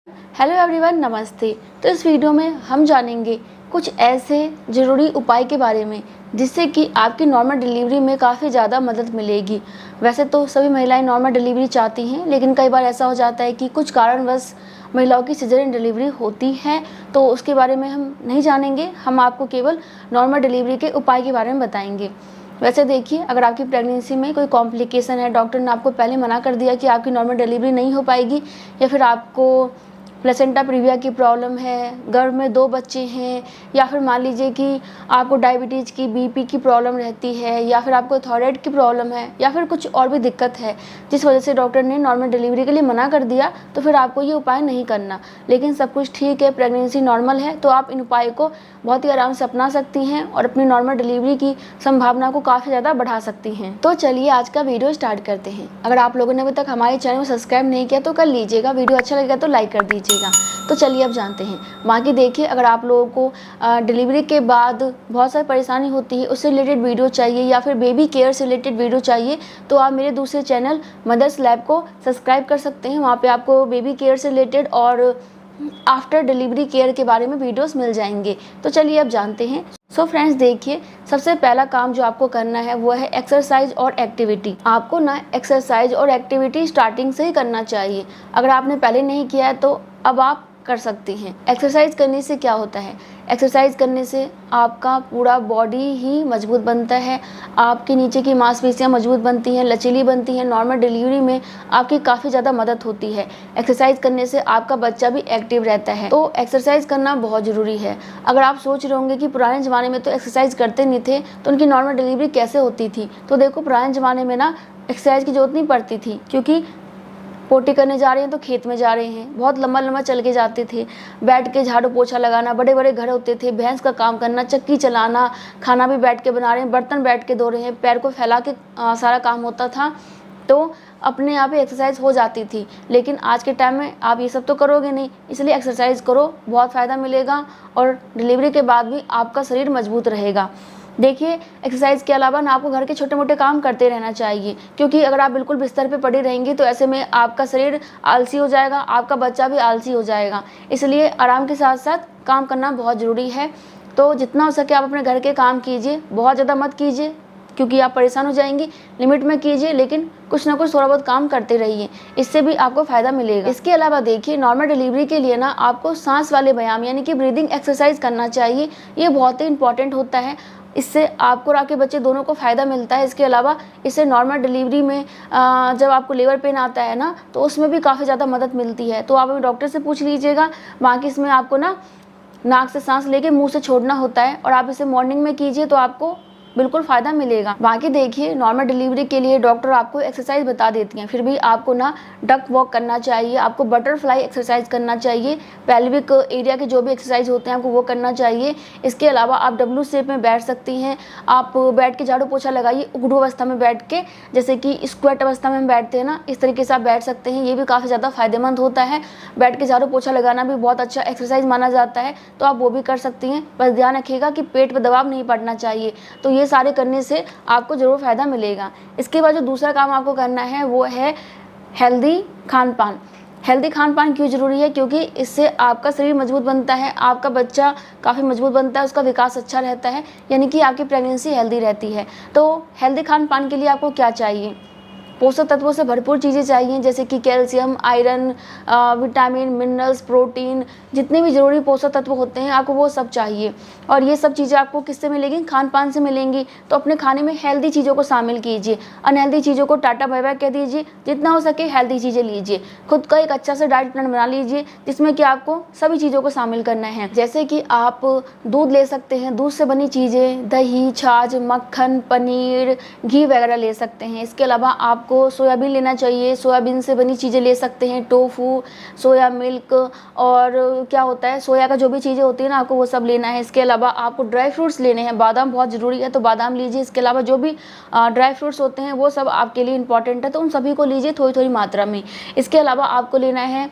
Hello everyone, नमस्ते। तो इस वीडियो में हम जानेंगे कुछ ऐसे ज़रूरी उपाय के बारे में जिससे कि आपकी नॉर्मल डिलीवरी में काफ़ी ज़्यादा मदद मिलेगी। वैसे तो सभी महिलाएं नॉर्मल डिलीवरी चाहती हैं, लेकिन कई बार ऐसा हो जाता है कि कुछ कारणवश महिलाओं की सिजेरियन डिलीवरी होती है, तो उसके बारे में हम नहीं जानेंगे। हम आपको केवल नॉर्मल डिलीवरी के उपाय के बारे में बताएंगे। वैसे देखिए, अगर आपकी प्रेगनेंसी में कोई कॉम्प्लिकेशन है, डॉक्टर ने आपको पहले मना कर दिया कि आपकी नॉर्मल डिलीवरी नहीं हो पाएगी, या फिर आपको प्लेसेंटा प्रीविया की प्रॉब्लम है, गर्भ में 2 बच्चे हैं, या फिर मान लीजिए कि आपको डायबिटीज़ की, बीपी की प्रॉब्लम रहती है, या फिर आपको थायराइड की प्रॉब्लम है, या फिर कुछ और भी दिक्कत है जिस वजह से डॉक्टर ने नॉर्मल डिलीवरी के लिए मना कर दिया, तो फिर आपको ये उपाय नहीं करना। लेकिन सब कुछ ठीक है, प्रेगनेंसी नॉर्मल है, तो आप इन उपाय को बहुत ही आराम से अपना सकती हैं और अपनी नॉर्मल डिलीवरी की संभावना को काफ़ी ज़्यादा बढ़ा सकती हैं। तो चलिए आज का वीडियो स्टार्ट करते हैं। अगर आप लोगों ने अभी तक हमारे चैनल को सब्सक्राइब नहीं किया तो कर लीजिएगा, वीडियो अच्छा लगेगा तो लाइक कर दीजिएगा। तो चलिए अब जानते हैं। बाकी देखिए, अगर आप लोगों को डिलीवरी के बाद बहुत सारी परेशानी होती है, उससे रिलेटेड वीडियो चाहिए, या फिर बेबी केयर से रिलेटेड वीडियो चाहिए, तो आप मेरे दूसरे चैनल मदर्स लैब को सब्सक्राइब कर सकते हैं। वहाँ पे आपको बेबी केयर से रिलेटेड और आफ्टर डिलीवरी केयर के बारे में वीडियोस मिल जाएंगे। तो चलिए अब जानते हैं। सो फ्रेंड्स देखिए, सबसे पहला काम जो आपको करना है वो है एक्सरसाइज और एक्टिविटी। आपको ना एक्सरसाइज और एक्टिविटी स्टार्टिंग से ही करना चाहिए। अगर आपने पहले नहीं किया है तो अब आप कर सकती हैं। एक्सरसाइज करने से क्या होता है? एक्सरसाइज करने से आपका पूरा बॉडी ही मजबूत बनता है, आपके नीचे की मांसपेशियां मजबूत बनती हैं, लचीली बनती हैं। नॉर्मल डिलीवरी में आपकी काफ़ी ज़्यादा मदद होती है। एक्सरसाइज करने से आपका बच्चा भी एक्टिव रहता है, तो एक्सरसाइज करना बहुत ज़रूरी है। अगर आप सोच रहे होंगे कि पुराने ज़माने में तो एक्सरसाइज करते नहीं थे, तो उनकी नॉर्मल डिलीवरी कैसे होती थी? तो देखो, पुराने ज़माने में ना एक्सरसाइज की जरूरत नहीं पड़ती थी, क्योंकि पोटी करने जा रहे हैं तो खेत में जा रहे हैं, बहुत लंबा लंबा चल के जाते थे। बैठ के झाड़ू पोछा लगाना, बड़े बड़े घर होते थे, भैंस का काम करना, चक्की चलाना, खाना भी बैठ के बना रहे हैं, बर्तन बैठ के धो रहे हैं, पैर को फैला के सारा काम होता था, तो अपने आप ही एक्सरसाइज हो जाती थी। लेकिन आज के टाइम में आप ये सब तो करोगे नहीं, इसलिए एक्सरसाइज करो, बहुत फ़ायदा मिलेगा और डिलीवरी के बाद भी आपका शरीर मजबूत रहेगा। देखिए, एक्सरसाइज के अलावा ना आपको घर के छोटे मोटे काम करते रहना चाहिए, क्योंकि अगर आप बिल्कुल बिस्तर पे पड़ी रहेंगी तो ऐसे में आपका शरीर आलसी हो जाएगा, आपका बच्चा भी आलसी हो जाएगा। इसलिए आराम के साथ साथ काम करना बहुत ज़रूरी है। तो जितना हो सके आप अपने घर के काम कीजिए, बहुत ज़्यादा मत कीजिए क्योंकि आप परेशान हो जाएंगी। लिमिट में कीजिए, लेकिन कुछ ना कुछ थोड़ा बहुत काम करते रहिए, इससे भी आपको फ़ायदा मिलेगा। इसके अलावा देखिए, नॉर्मल डिलीवरी के लिए ना आपको सांस वाले व्यायाम यानी कि ब्रीदिंग एक्सरसाइज करना चाहिए। ये बहुत ही इंपॉर्टेंट होता है। इससे आपको और आपके बच्चे दोनों को फ़ायदा मिलता है। इसके अलावा इससे नॉर्मल डिलीवरी में जब आपको लेबर पेन आता है ना, तो उसमें भी काफ़ी ज़्यादा मदद मिलती है। तो आप अभी डॉक्टर से पूछ लीजिएगा। बाकी इसमें आपको ना नाक से सांस लेके मुंह से छोड़ना होता है, और आप इसे मॉर्निंग में कीजिए तो आपको बिल्कुल फ़ायदा मिलेगा। बाकी देखिए, नॉर्मल डिलीवरी के लिए डॉक्टर आपको एक्सरसाइज बता देती हैं, फिर भी आपको ना डक वॉक करना चाहिए, आपको बटरफ्लाई एक्सरसाइज करना चाहिए, पेल्विक एरिया के जो भी एक्सरसाइज होते हैं आपको वो करना चाहिए। इसके अलावा आप डब्ल्यू शेप में बैठ सकती हैं। आप बैठ के झाड़ू पोछा लगाइए, उघड़ू अवस्था में बैठ के, जैसे कि स्क्वेट अवस्था में हम बैठते हैं ना, इस तरीके से आप बैठ सकते हैं। ये भी काफ़ी ज़्यादा फायदेमंद होता है। बैठ के झाड़ू पोछा लगाना भी बहुत अच्छा एक्सरसाइज माना जाता है, तो आप वो भी कर सकती हैं। बस ध्यान रखिएगा कि पेट पर दबाव नहीं पड़ना चाहिए। तो ये सारे करने से आपको ज़रूर फ़ायदा मिलेगा। इसके बाद जो दूसरा काम आपको करना है वो है हेल्दी खान पान। हेल्दी खान पान क्यों ज़रूरी है? क्योंकि इससे आपका शरीर मजबूत बनता है, आपका बच्चा काफ़ी मजबूत बनता है, उसका विकास अच्छा रहता है, यानी कि आपकी प्रेगनेंसी हेल्दी रहती है। तो हेल्दी खान पान के लिए आपको क्या चाहिए? पोषक तत्वों से भरपूर चीज़ें चाहिए, जैसे कि calcium, iron, vitamin, minerals, protein, जितने भी ज़रूरी पोषक तत्व होते हैं आपको वो सब चाहिए। और ये सब चीज़ें आपको किससे मिलेंगी? खान पान से मिलेंगी। तो अपने खाने में हेल्दी चीज़ों को शामिल कीजिए, अनहेल्दी चीज़ों को टाटा बाय बाय कह दीजिए। जितना हो सके हेल्दी चीज़ें लीजिए। खुद का एक अच्छा सा डाइट प्लान बना लीजिए, जिसमें कि आपको सभी चीज़ों को शामिल करना है। जैसे कि आप दूध ले सकते हैं, दूध से बनी चीज़ें, दही, छाछ, मक्खन, पनीर, घी वगैरह ले सकते हैं। इसके अलावा आपको सोयाबीन लेना चाहिए, सोयाबीन से बनी चीज़ें ले सकते हैं, टोफू, सोया मिल्क, और क्या होता है सोया का जो भी चीज़ें होती है ना, आपको वो सब लेना है। इसके अलावा आपको ड्राई फ्रूट्स लेने हैं, बादाम बहुत ज़रूरी है तो बादाम लीजिए। इसके अलावा जो भी ड्राई फ्रूट्स होते हैं वो सब आपके लिए इंपॉर्टेंट है, तो उन सभी को लीजिए थोड़ी थोड़ी मात्रा में। इसके अलावा आपको लेना है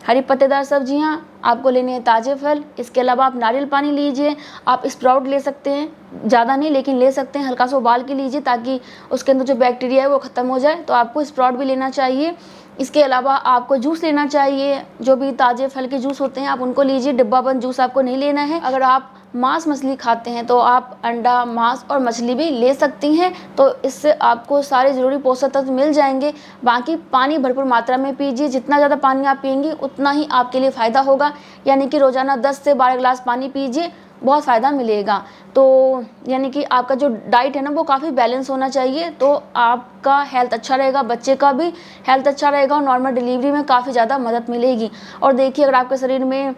हरी पत्तेदार सब्जियां, आपको लेने हैं ताज़े फल। इसके अलावा आप नारियल पानी लीजिए, आप स्प्राउट ले सकते हैं, ज़्यादा नहीं लेकिन ले सकते हैं, हल्का सा उबाल के लीजिए ताकि उसके अंदर जो बैक्टीरिया है वो ख़त्म हो जाए। तो आपको स्प्राउट भी लेना चाहिए। इसके अलावा आपको जूस लेना चाहिए, जो भी ताज़े फल के जूस होते हैं आप उनको लीजिए, डिब्बाबंद जूस आपको नहीं लेना है। अगर आप मांस मछली खाते हैं तो आप अंडा, मांस और मछली भी ले सकती हैं, तो इससे आपको सारे ज़रूरी पोषक तत्व मिल जाएंगे। बाकी पानी भरपूर मात्रा में पीजिए, जितना ज़्यादा पानी आप पिएंगे उतना ही आपके लिए फ़ायदा होगा। यानी कि रोज़ाना 10 से 12 गिलास पानी पीजिए, बहुत फ़ायदा मिलेगा। तो यानी कि आपका जो डाइट है ना वो काफ़ी बैलेंस होना चाहिए, तो आपका हेल्थ अच्छा रहेगा, बच्चे का भी हेल्थ अच्छा रहेगा और नॉर्मल डिलीवरी में काफ़ी ज़्यादा मदद मिलेगी। और देखिए, अगर आपके शरीर में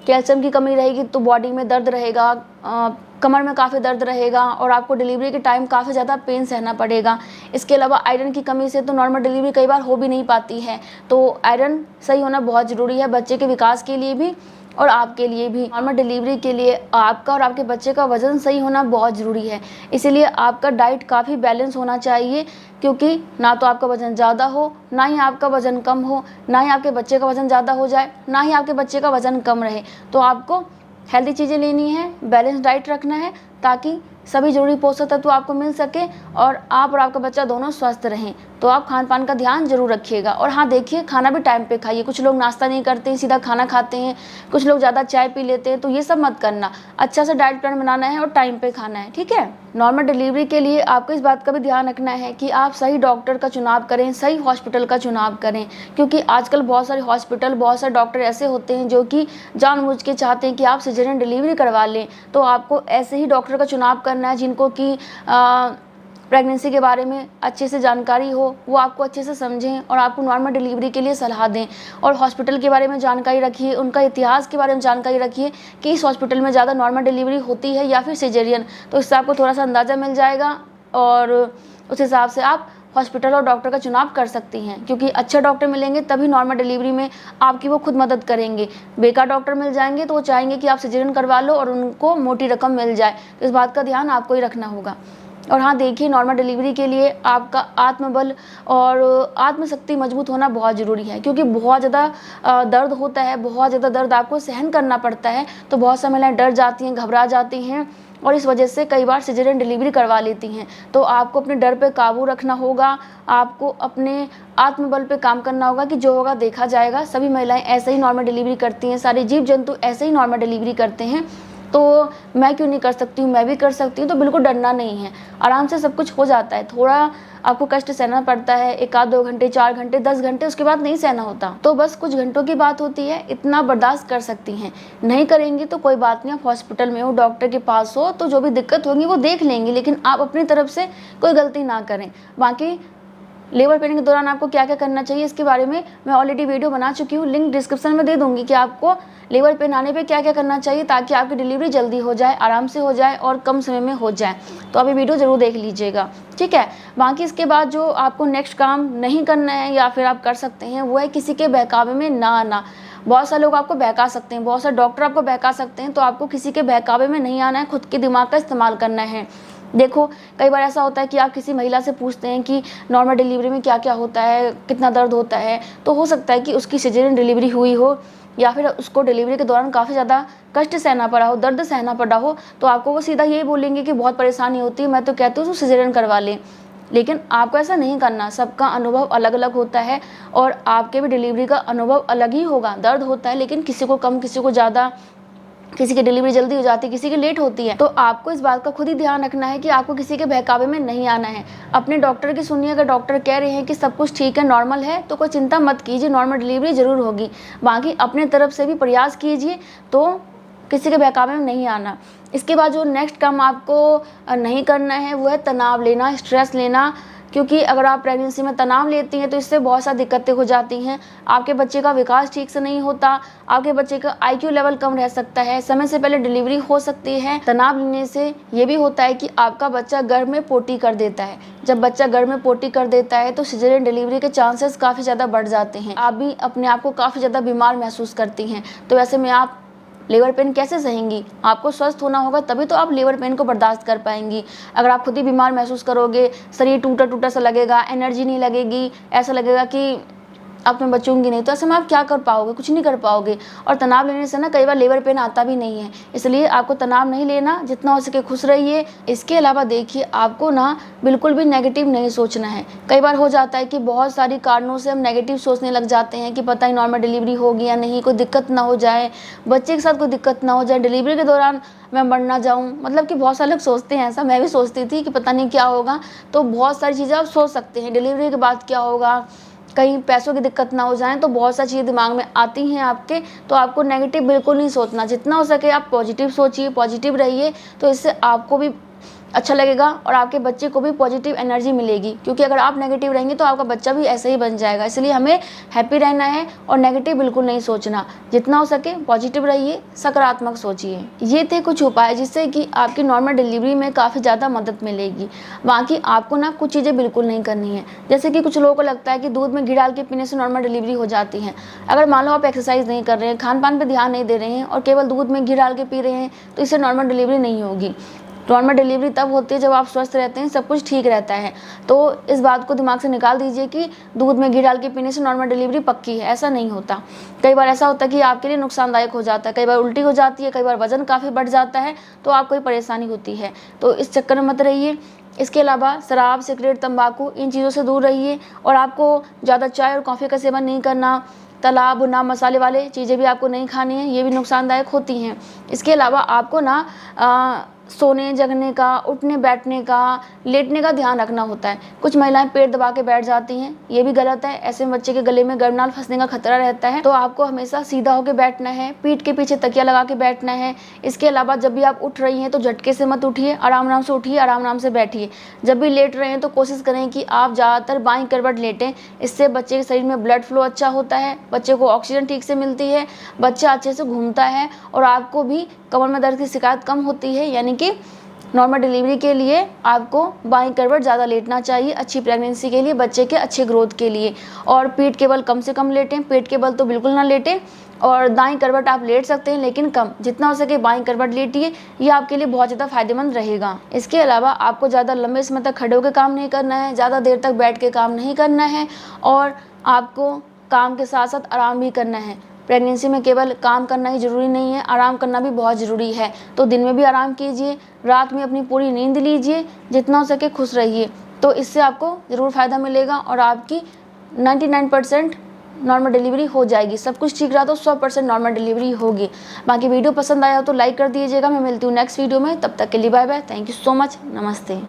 कैल्शियम की कमी रहेगी तो बॉडी में दर्द रहेगा, कमर में काफ़ी दर्द रहेगा और आपको डिलीवरी के टाइम काफ़ी ज़्यादा पेन सहना पड़ेगा। इसके अलावा आयरन की कमी से तो नॉर्मल डिलीवरी कई बार हो भी नहीं पाती है, तो आयरन सही होना बहुत ज़रूरी है बच्चे के विकास के लिए भी और आपके लिए भी। नॉर्मल डिलीवरी के लिए आपका और आपके बच्चे का वज़न सही होना बहुत ज़रूरी है, इसीलिए आपका डाइट काफ़ी बैलेंस होना चाहिए, क्योंकि ना तो आपका वज़न ज़्यादा हो, ना ही आपका वज़न कम हो, ना ही आपके बच्चे का वज़न ज़्यादा हो जाए, ना ही आपके बच्चे का वज़न कम रहे। तो आपको हेल्दी चीज़ें लेनी है, बैलेंस डाइट रखना है ताकि सभी जरूरी पोषक तत्व आपको मिल सके और आप और आपका बच्चा दोनों स्वस्थ रहें। तो आप खान पान का ध्यान जरूर रखिएगा। और हाँ देखिए, खाना भी टाइम पे खाइए। कुछ लोग नाश्ता नहीं करते हैं, सीधा खाना खाते हैं, कुछ लोग ज़्यादा चाय पी लेते हैं, तो ये सब मत करना। अच्छा सा डाइट प्लान बनाना है और टाइम पे खाना है, ठीक है। नॉर्मल डिलीवरी के लिए आपको इस बात का भी ध्यान रखना है कि आप सही डॉक्टर का चुनाव करें, सही हॉस्पिटल का चुनाव करें, क्योंकि आजकल बहुत सारे हॉस्पिटल, बहुत सारे डॉक्टर ऐसे होते हैं जो कि जानबूझ के चाहते हैं कि आप सिजेरियन डिलीवरी करवा लें। तो आपको ऐसे ही डॉक्टर का चुनाव करना है जिनको कि प्रेगनेंसी के बारे में अच्छे से जानकारी हो, वो आपको अच्छे से समझें और आपको नॉर्मल डिलीवरी के लिए सलाह दें। और हॉस्पिटल के बारे में जानकारी रखिए, उनका इतिहास के बारे में जानकारी रखिए कि इस हॉस्पिटल में ज़्यादा नॉर्मल डिलीवरी होती है या फिर सिजेरियन। तो इससे आपको थोड़ा सा अंदाज़ा मिल जाएगा और उस हिसाब से आप हॉस्पिटल और डॉक्टर का चुनाव कर सकती हैं, क्योंकि अच्छे डॉक्टर मिलेंगे तभी नॉर्मल डिलीवरी में आपकी वो खुद मदद करेंगे। बेकार डॉक्टर मिल जाएंगे तो वो चाहेंगे कि आप सिजेरियन करवा लो और उनको मोटी रकम मिल जाए। तो इस बात का ध्यान आपको ही रखना होगा। और हाँ देखिए, नॉर्मल डिलीवरी के लिए आपका आत्मबल और आत्मशक्ति मजबूत होना बहुत ज़रूरी है, क्योंकि बहुत ज़्यादा दर्द होता है, बहुत ज़्यादा दर्द आपको सहन करना पड़ता है। तो बहुत सा महिलाएं डर जाती हैं, घबरा जाती हैं और इस वजह से कई बार सिजेरियन डिलीवरी करवा लेती हैं। तो आपको अपने डर पे काबू रखना होगा, आपको अपने आत्मबल पे काम करना होगा कि जो होगा देखा जाएगा। सभी महिलाएं ऐसे ही नॉर्मल डिलीवरी करती हैं, सारे जीव जंतु ऐसे ही नॉर्मल डिलीवरी करते हैं, तो मैं क्यों नहीं कर सकती हूँ, मैं भी कर सकती हूँ। तो बिल्कुल डरना नहीं है, आराम से सब कुछ हो जाता है। थोड़ा आपको कष्ट सहना पड़ता है, 1 आध 2 घंटे, 4 घंटे, 10 घंटे, उसके बाद नहीं सहना होता। तो बस कुछ घंटों की बात होती है, इतना बर्दाश्त कर सकती हैं। नहीं करेंगी तो कोई बात नहीं, आप हॉस्पिटल में हो, डॉक्टर के पास हो, तो जो भी दिक्कत होगी वो देख लेंगे, लेकिन आप अपनी तरफ से कोई गलती ना करें। बाकी लेबर पेनिंग के दौरान आपको क्या क्या करना चाहिए इसके बारे में मैं ऑलरेडी वीडियो बना चुकी हूँ, लिंक डिस्क्रिप्शन में दे दूंगी कि आपको लेबर पेन आने पे क्या क्या करना चाहिए ताकि आपकी डिलीवरी जल्दी हो जाए, आराम से हो जाए और कम समय में हो जाए। तो आप ये वीडियो ज़रूर देख लीजिएगा, ठीक है। बाकी इसके बाद जो आपको नेक्स्ट काम नहीं करना है या फिर आप कर सकते हैं वो है किसी के बहकावे में ना आना। बहुत सारे लोग आपको बहका सकते हैं, बहुत सारे डॉक्टर आपको बहका सकते हैं, तो आपको किसी के बहकावे में नहीं आना है, खुद के दिमाग का इस्तेमाल करना है। देखो, कई बार ऐसा होता है कि आप किसी महिला से पूछते हैं कि नॉर्मल डिलीवरी में क्या क्या होता है, कितना दर्द होता है, तो हो सकता है कि उसकी सिजेरियन डिलीवरी हुई हो या फिर उसको डिलीवरी के दौरान काफ़ी ज़्यादा कष्ट सहना पड़ा हो, दर्द सहना पड़ा हो, तो आपको वो सीधा यही बोलेंगे कि बहुत परेशानी होती है, मैं तो कहती हूँ सिजेरियन करवा लें। लेकिन आपको ऐसा नहीं करना, सबका अनुभव अलग अलग होता है और आपके भी डिलीवरी का अनुभव अलग ही होगा। दर्द होता है लेकिन किसी को कम, किसी को ज़्यादा, किसी की डिलीवरी जल्दी हो जाती है, किसी की लेट होती है। तो आपको इस बात का खुद ही ध्यान रखना है कि आपको किसी के बहकावे में नहीं आना है। अपने डॉक्टर की सुनिए, अगर डॉक्टर कह रहे हैं कि सब कुछ ठीक है, नॉर्मल है, तो कोई चिंता मत कीजिए, नॉर्मल डिलीवरी ज़रूर होगी। बाकी अपने तरफ से भी प्रयास कीजिए, तो किसी के बहकावे में नहीं आना। इसके बाद जो नेक्स्ट काम आपको नहीं करना है वो है तनाव लेना, स्ट्रेस लेना, क्योंकि अगर आप प्रेगनेंसी में तनाव लेती हैं तो इससे बहुत सारी दिक्कतें हो जाती हैं। आपके बच्चे का विकास ठीक से नहीं होता, आपके बच्चे का IQ लेवल कम रह सकता है, समय से पहले डिलीवरी हो सकती है। तनाव लेने से ये भी होता है कि आपका बच्चा गर्भ में पोटी कर देता है। जब बच्चा गर्भ में पोटी कर देता है तो सिजेरियन डिलीवरी के चांसेस काफ़ी ज़्यादा बढ़ जाते हैं। आप भी अपने आप को काफ़ी ज़्यादा बीमार महसूस करती हैं, तो ऐसे में आप लेबर पेन कैसे सहेंगी? आपको स्वस्थ होना होगा तभी तो आप लेबर पेन को बर्दाश्त कर पाएंगी। अगर आप खुद ही बीमार महसूस करोगे, शरीर टूटा टूटा सा लगेगा, एनर्जी नहीं लगेगी, ऐसा लगेगा कि आप में बचूंगी नहीं, तो ऐसे में आप क्या कर पाओगे, कुछ नहीं कर पाओगे। और तनाव लेने से ना कई बार लेबर पेन आता भी नहीं है, इसलिए आपको तनाव नहीं लेना, जितना हो सके खुश रहिए। इसके अलावा देखिए, आपको ना बिल्कुल भी नेगेटिव नहीं सोचना है। कई बार हो जाता है कि बहुत सारी कारणों से हम नेगेटिव सोचने लग जाते हैं कि पता ही नॉर्मल डिलीवरी होगी या नहीं, कोई दिक्कत ना हो जाए, बच्चे के साथ कोई दिक्कत ना हो जाए, डिलीवरी के दौरान मैं मर ना जाऊँ। मतलब कि बहुत सारे लोग सोचते हैं ऐसा, मैं भी सोचती थी कि पता नहीं क्या होगा। तो बहुत सारी चीज़ें आप सोच सकते हैं, डिलीवरी के बाद क्या होगा, कहीं पैसों की दिक्कत ना हो जाए, तो बहुत सारी चीज़ें दिमाग में आती हैं आपके। तो आपको नेगेटिव बिल्कुल नहीं सोचना, जितना हो सके आप पॉजिटिव सोचिए, पॉजिटिव रहिए। तो इससे आपको भी अच्छा लगेगा और आपके बच्चे को भी पॉजिटिव एनर्जी मिलेगी, क्योंकि अगर आप नेगेटिव रहेंगे तो आपका बच्चा भी ऐसे ही बन जाएगा। इसलिए हमें हैप्पी रहना है और नेगेटिव बिल्कुल नहीं सोचना, जितना हो सके पॉजिटिव रहिए, सकारात्मक सोचिए। ये थे कुछ उपाय जिससे कि आपकी नॉर्मल डिलीवरी में काफ़ी ज़्यादा मदद मिलेगी। बाकी आपको ना कुछ चीज़ें बिल्कुल नहीं करनी है, जैसे कि कुछ लोगों को लगता है कि दूध में घी डाल के पीने से नॉर्मल डिलीवरी हो जाती है। अगर मान लो आप एक्सरसाइज नहीं कर रहे हैं, खान पान पर ध्यान नहीं दे रहे हैं और केवल दूध में घी डाल के पी रहे हैं, तो इससे नॉर्मल डिलीवरी नहीं होगी। नॉर्मल डिलीवरी तब होती है जब आप स्वस्थ रहते हैं, सब कुछ ठीक रहता है। तो इस बात को दिमाग से निकाल दीजिए कि दूध में घी डाल के पीने से नॉर्मल डिलीवरी पक्की है, ऐसा नहीं होता। कई बार ऐसा होता है कि आपके लिए नुकसानदायक हो जाता है, कई बार उल्टी हो जाती है, कई बार वजन काफ़ी बढ़ जाता है, तो आपको कोई परेशानी होती है। तो इस चक्कर में मत रहिए। इसके अलावा शराब, सिगरेट, तंबाकू, इन चीज़ों से दूर रहिए। और आपको ज़्यादा चाय और कॉफ़ी का सेवन नहीं करना। तला भुना मसाले वाले चीज़ें भी आपको नहीं खानी है, ये भी नुकसानदायक होती हैं। इसके अलावा आपको ना सोने जगने का, उठने बैठने का, लेटने का ध्यान रखना होता है। कुछ महिलाएं पेट दबा के बैठ जाती हैं, ये भी गलत है। ऐसे में बच्चे के गले में गर्भनाल फंसने का खतरा रहता है। तो आपको हमेशा सीधा होकर बैठना है, पीठ के पीछे तकिया लगा के बैठना है। इसके अलावा जब भी आप उठ रही हैं तो झटके से मत उठिए, आराम से उठिए, आराम से बैठिए। जब भी लेट रहे हैं तो कोशिश करें कि आप ज़्यादातर बाईं करवट लेटें। इससे बच्चे के शरीर में ब्लड फ्लो अच्छा होता है, बच्चे को ऑक्सीजन ठीक से मिलती है, बच्चा अच्छे से घूमता है और आपको भी कमर में दर्द की शिकायत कम होती है। यानी कि नॉर्मल डिलीवरी के लिए आपको बाईं करवट ज़्यादा लेटना चाहिए, अच्छी प्रेगनेंसी के लिए, बच्चे के अच्छे ग्रोथ के लिए। और पीठ के बल कम से कम लेटें, पेट के बल तो बिल्कुल ना लेटें। और दाईं करवट आप लेट सकते हैं लेकिन कम, जितना हो सके बाईं करवट लेटिए, ये आपके लिए बहुत ज़्यादा फायदेमंद रहेगा। इसके अलावा आपको ज़्यादा लंबे समय तक खड़े होकर काम नहीं करना है, ज़्यादा देर तक बैठ के काम नहीं करना है और आपको काम के साथ साथ आराम भी करना है। प्रेगनेंसी में केवल काम करना ही ज़रूरी नहीं है, आराम करना भी बहुत ज़रूरी है। तो दिन में भी आराम कीजिए, रात में अपनी पूरी नींद लीजिए, जितना हो सके खुश रहिए। तो इससे आपको ज़रूर फ़ायदा मिलेगा और आपकी 99% नॉर्मल डिलीवरी हो जाएगी। सब कुछ ठीक रहा तो 100% नॉर्मल डिलीवरी होगी। बाकी वीडियो पसंद आया हो तो लाइक कर दीजिएगा। मैं मिलती हूँ नेक्स्ट वीडियो में, तब तक के लिए bye bye. Thank you so much. नमस्ते।